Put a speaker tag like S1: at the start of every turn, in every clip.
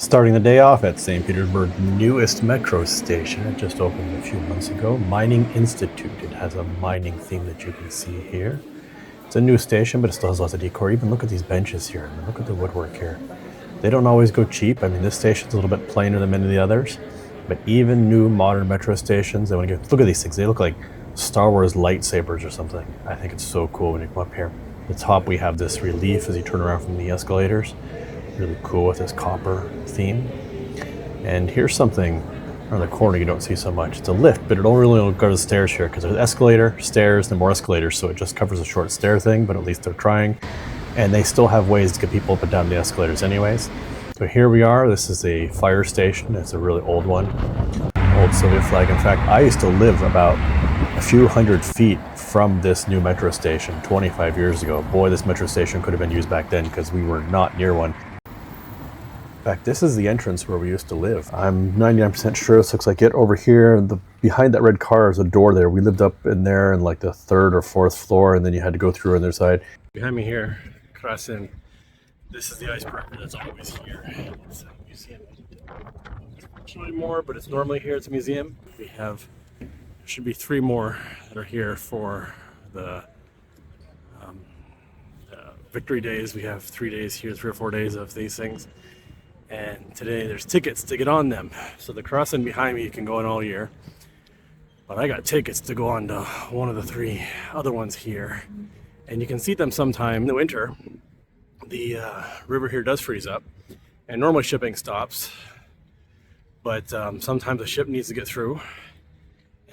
S1: Starting the day off at St. Petersburg's newest metro station. It just opened a few months ago. Mining Institute. It has a mining theme that you can see here. It's a new station, but it still has lots of decor. Even look at these benches here. I mean, look at the woodwork here. They don't always go cheap. I mean, this station's a little bit plainer than many of the others. But even new modern metro stations, look at these things. They look like Star Wars lightsabers or something. I think it's so cool when you come up here. At the top we have this relief as you turn around from the escalators. Really cool with this copper theme. And here's something around the corner you don't see so much. It's a lift, but it only really go to the stairs here because there's escalator, stairs, and more escalators, so it just covers a short stair thing, but at least they're trying. And they still have ways to get people up and down the escalators anyways. So here we are. This is a fire station. It's a really old one. Old Soviet flag. In fact, I used to live about a few hundred feet from this new metro station 25 years ago. Boy, this metro station could have been used back then because we were not near one. In fact, this is the entrance where we used to live. I'm 99% sure this looks like it. Over here, behind that red car is a door there. We lived up in there in like the 3rd or 4th floor, and then you had to go through on their side. Behind me here, crossing, this is the icebreaker that's always here. It's a museum. It's not anymore, but it's normally here. It's a museum. We have, there should be 3 more that are here for the victory days. We have 3 days here, 3 or 4 days of these things. And today there's tickets to get on them. So the crossing behind me, you can go on all year. But I got tickets to go on to one of the 3 other ones here. And you can see them sometime in the winter. The river here does freeze up. And normally shipping stops. But sometimes a ship needs to get through.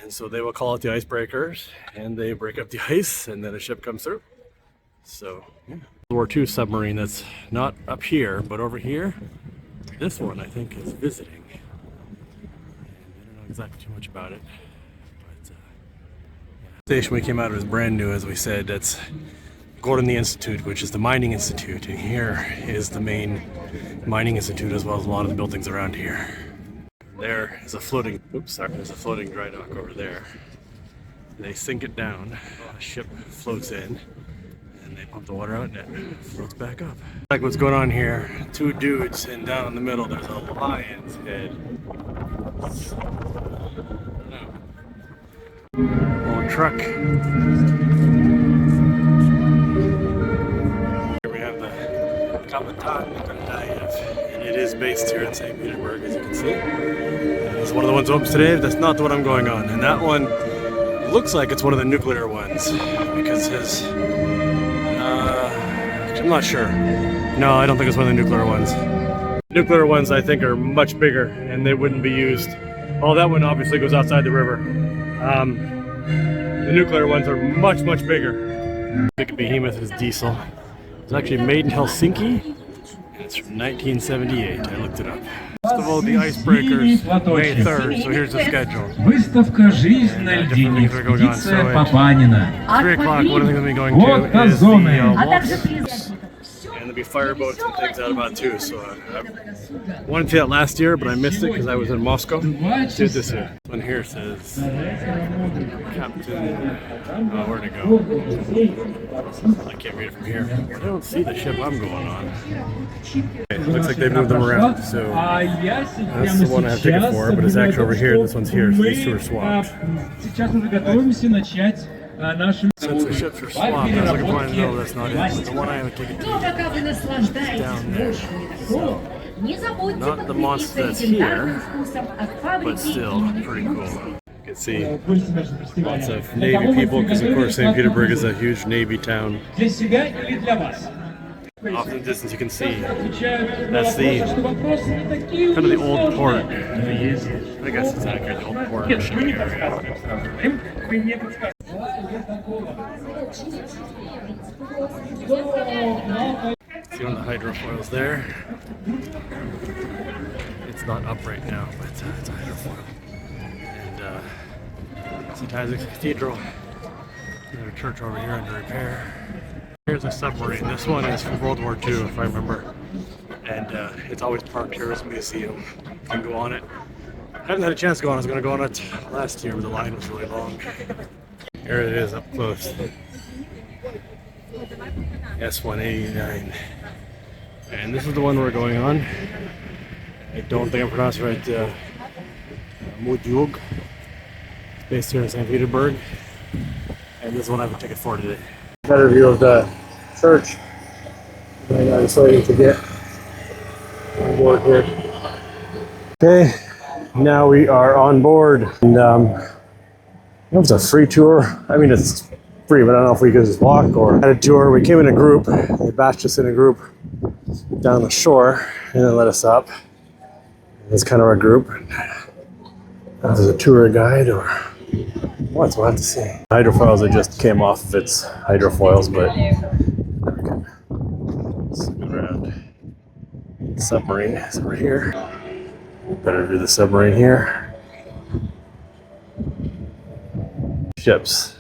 S1: And so they will call out the icebreakers. And they break up the ice. And then a ship comes through. So, yeah. World War II submarine that's not up here, but over here. This one, I think, is visiting. And I don't know exactly too much about it. But, yeah. The station we came out of is brand new, as we said. That's Golden Institute, which is the Mining Institute. And here is the main Mining Institute, as well as a lot of the buildings around here. There is a floating, there's a floating dry dock over there. They sink it down, a ship floats in, and they pump the water out and it floats back up. Like what's going on here, 2 dudes, and down in the middle there's a lion's head. Old truck. Here we have the Kapitan, and it is based here in St. Petersburg, as you can see. And it's one of the ones opens today. That's not the one I'm going on, and that one looks like it's one of the nuclear ones because his I'm not sure. No, I don't think it's one of the nuclear ones. Nuclear ones, I think, are much bigger, and they wouldn't be used. Oh, that one obviously goes outside the river. The nuclear ones are much, much bigger. Big behemoth is diesel. It's actually made in Helsinki, and it's from 1978. I looked it up. First of all, the icebreakers, May 3rd, so here's the schedule.
S2: Выставка «Жизнь на льдине» экспедиция Папанина.
S1: 3 o'clock, one of the things we're going to is the waltz. And there'll be fireboats and things out about 2, so I wanted to see that last year, but I missed it because I was in Moscow. Did this year. This one here says Captain, where'd it go? I can't read it from here. I don't see the ship I'm going on. Okay, it looks like they moved them around, so that's the one I have ticket for, but it's actually over here. This one's here, so these 2 are swapped. Since the ships are swapped, I was looking for no, that's not it. The one I have a ticket to is down there. So, not the monster that's here, but still pretty cool. You can see lots of Navy people, because of course St. Petersburg is a huge Navy town. Off in the distance you can see that's the kind of the old port. I guess it's accurate, the old port shipping area. See one of the hydrofoils there. It's not up right now, but it's a hydrofoil. And St. Isaac's Cathedral. There's a church over here under repair. Here's a submarine. This one is from World War II, if I remember. And it's always parked here as a museum. You can go on it. I haven't had a chance to go on. I was going to go on it last year, but the line was really long. Here it is up close. S189. And this is the one we're going on. I don't think I pronounced it right. Mudyug. It's based here in St. Petersburg. And this is what I have a ticket for today. Better view of the church. And I'm excited to get on board here. Okay, now we are on board. And it was a free tour. I mean, it's free, but I don't know if we could just walk or had a tour. We came in a group. They batched us in a group down the shore and then let us up. It's kind of our group. There's a tour guide or what? We'll have to see. Hydrofoils, it just came off of its hydrofoils, but we can swing around. Submarine is over here. Better do the submarine here. Ships.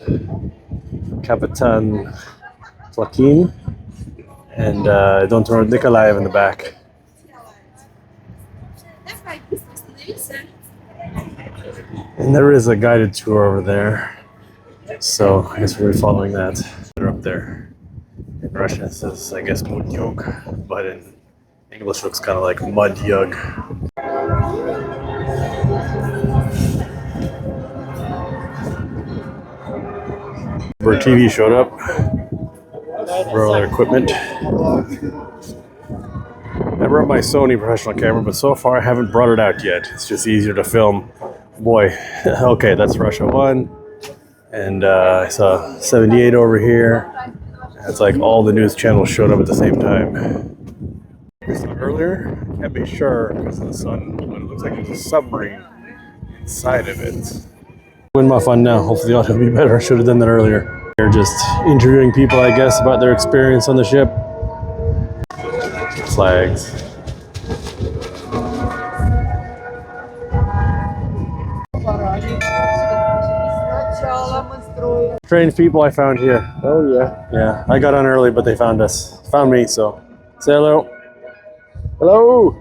S1: Kapitan Flakin and don't remember Nikolaev in the back. And there is a guided tour over there, so I guess we'll be following that. They're up there. In Russian it says, I guess, Mudyug, but in English looks kind of like Mudyug. Our TV showed up for all their equipment. I brought my Sony professional camera, but so far I haven't brought it out yet. It's just easier to film. Boy, okay, that's Russia 1. And I saw 78 over here. It's like all the news channels showed up at the same time. I saw earlier, I can't be sure because of the sun, but it looks like there's a submarine inside of it. Win my fun now. Hopefully the audio will be better. I should have done that earlier. They're just interviewing people, I guess, about their experience on the ship. Flags. Strange people I found here. Oh yeah. Yeah, I got on early, but they found us. Found me, so say hello. Hello.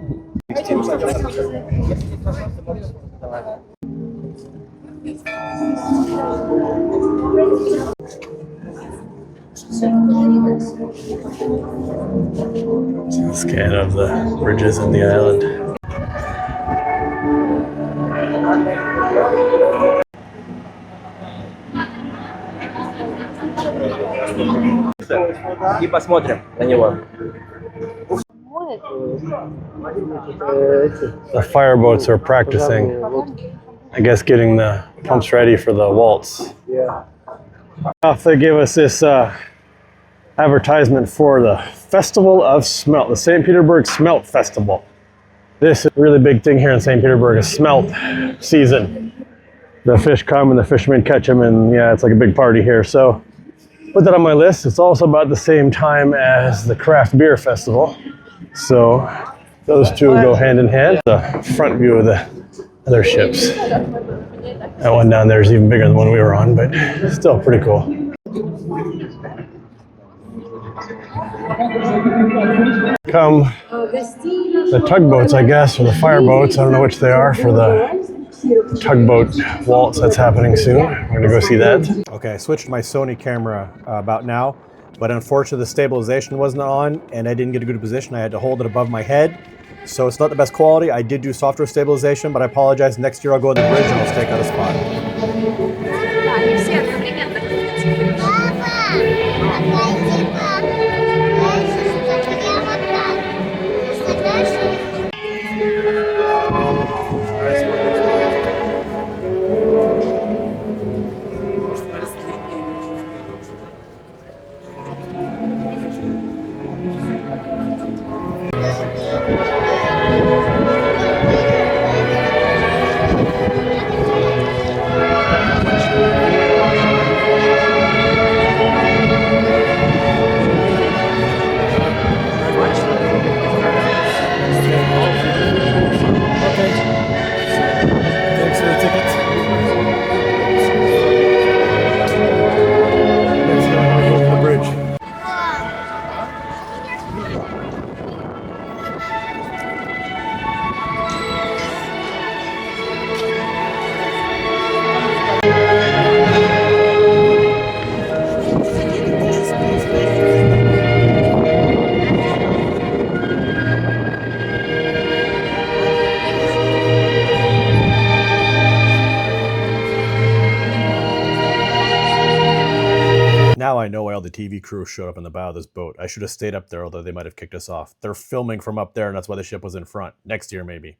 S1: Scan of the bridges in the island.
S3: И посмотрим на него.
S1: The fireboats are practicing, I guess, getting the pumps ready for the waltz. Yeah. They gave us this advertisement for the Festival of Smelt, the St. Petersburg Smelt Festival. This is a really big thing here in St. Petersburg, is smelt season. The fish come and the fishermen catch them, and yeah, it's like a big party here. So put that on my list. It's also about the same time as the craft beer festival. So those two go hand in hand. The front view of the other ships. That one down there is even bigger than the one we were on, but still pretty cool. Come the tugboats, I guess, or the fireboats. I don't know which they are for the tugboat waltz that's happening soon. We're gonna go see that. Okay, I switched my Sony camera about now, but unfortunately the stabilization wasn't on and I didn't get a good position. I had to hold it above my head. So it's not the best quality. I did do software stabilization, but I apologize. Next year I'll go on the bridge and I'll stake out a spot. the TV crew showed up in the bow of this boat. I should have stayed up there, although they might have kicked us off. They're filming from up there, and that's why the ship was in front. Next year, maybe.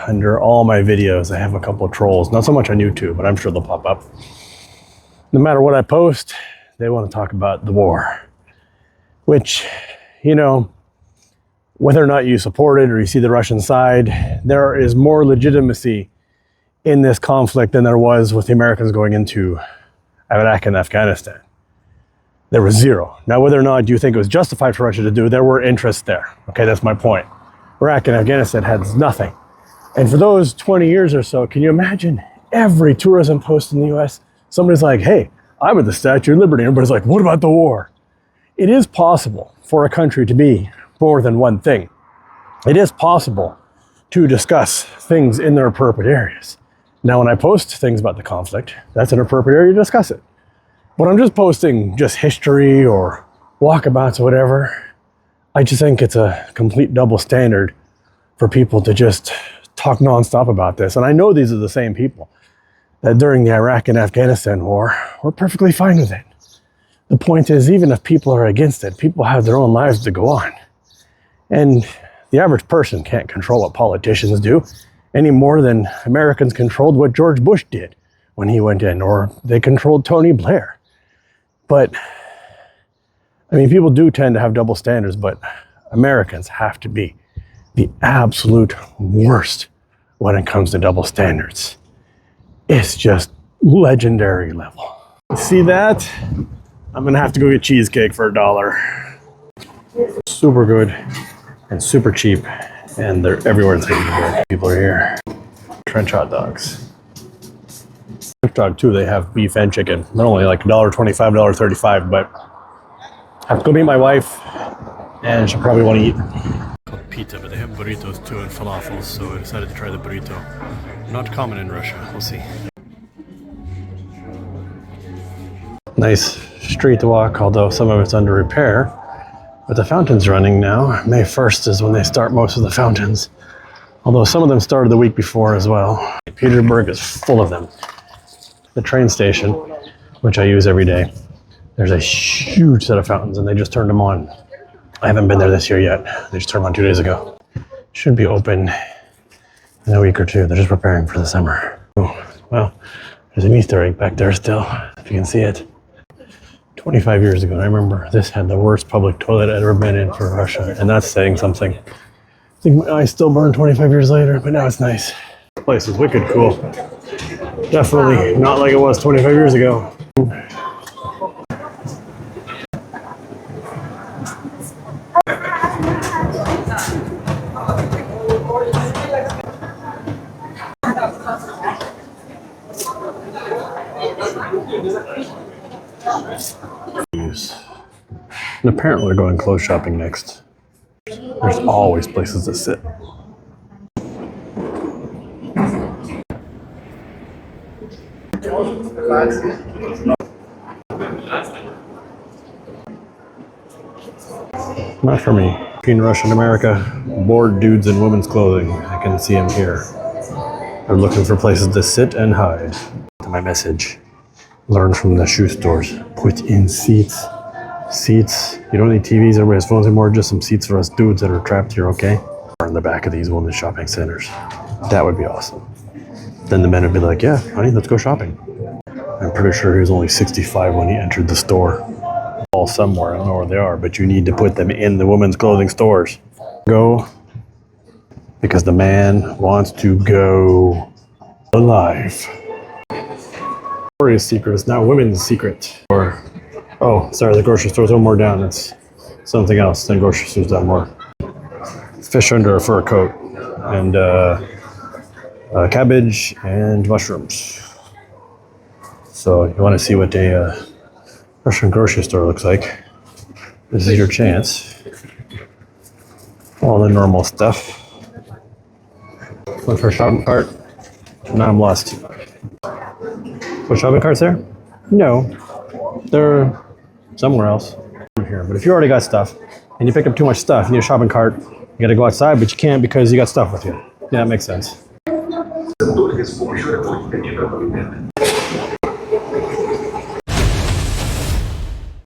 S1: Under all my videos, I have a couple of trolls. Not so much on YouTube, but I'm sure they'll pop up. No matter what I post, they want to talk about the war. Which, you know, whether or not you support it or you see the Russian side, there is more legitimacy in this conflict than there was with the Americans going into Iraq and Afghanistan. There was zero. Now, whether or not you think it was justified for Russia to do, there were interests there. Okay, that's my point. Iraq and Afghanistan had nothing. And for those 20 years or so, can you imagine every tourism post in the US? Somebody's like, hey, I'm at the Statue of Liberty. Everybody's like, what about the war? It is possible for a country to be more than one thing. It is possible to discuss things in their appropriate areas. Now, when I post things about the conflict, that's an appropriate area to discuss it. When I'm just posting just history or walkabouts or whatever, I just think it's a complete double standard for people to just talk nonstop about this. And I know these are the same people that during the Iraq and Afghanistan war were perfectly fine with it. The point is, even if people are against it, people have their own lives to go on. And the average person can't control what politicians do any more than Americans controlled what George Bush did when he went in, or they controlled Tony Blair. But, I mean, people do tend to have double standards, but Americans have to be the absolute worst when it comes to double standards. It's just legendary level. See that? I'm gonna have to go get cheesecake for $1. Super good and super cheap, and they're everywhere in Petersburg. People are here. Trench hot dogs. Trench dog too, they have beef and chicken. They're only like $1.25, $1.35, but I have to go meet my wife, and she'll probably want to eat. pizza, but they have burritos too and falafels, so I decided to try the burrito. Not common in Russia, we'll see. Nice street to walk, although some of it's under repair. But the fountain's running now. May 1st is when they start most of the fountains. Although some of them started the week before as well. Petersburg is full of them. The train station, which I use every day, there's a huge set of fountains and they just turned them on. I haven't been there this year yet. They just turned them on 2 days ago. Should be open in a week or two. They're just preparing for the summer. Oh, well, there's an Easter egg back there still, if you can see it. 25 years ago, I remember this had the worst public toilet I'd ever been in for Russia, and that's saying something. I think my eyes still burn 25 years later, but now it's nice. This place is wicked cool. Definitely not like it was 25 years ago. And apparently they're going clothes shopping next. There's always places to sit. Not for me. In Russia and America, bored dudes in women's clothing. I can see them here. They're looking for places to sit and hide. My message. Learn from the shoe stores. Put in seats. Seats. You don't need TVs, everybody has phones anymore. Just some seats for us dudes that are trapped here, okay? Or in the back of these women's shopping centers. That would be awesome. Then the men would be like, yeah, honey, let's go shopping. I'm pretty sure he was only 65 when he entered the store. All somewhere, I don't know where they are, but you need to put them in the women's clothing stores. Go. Because the man wants to go alive. Victoria's secret is now women's secret. Or, oh, sorry, the grocery store's one more down. It's something else. Then grocery store's down more. Fish under a fur coat. And cabbage and mushrooms. So you want to see what a Russian grocery store looks like. This is your chance. All the normal stuff. Went for a shopping cart. Now I'm lost. What shopping carts there? No. They're somewhere else. Here. But if you already got stuff and you pick up too much stuff, you need a shopping cart, you gotta go outside, but you can't because you got stuff with you. Yeah, that makes sense.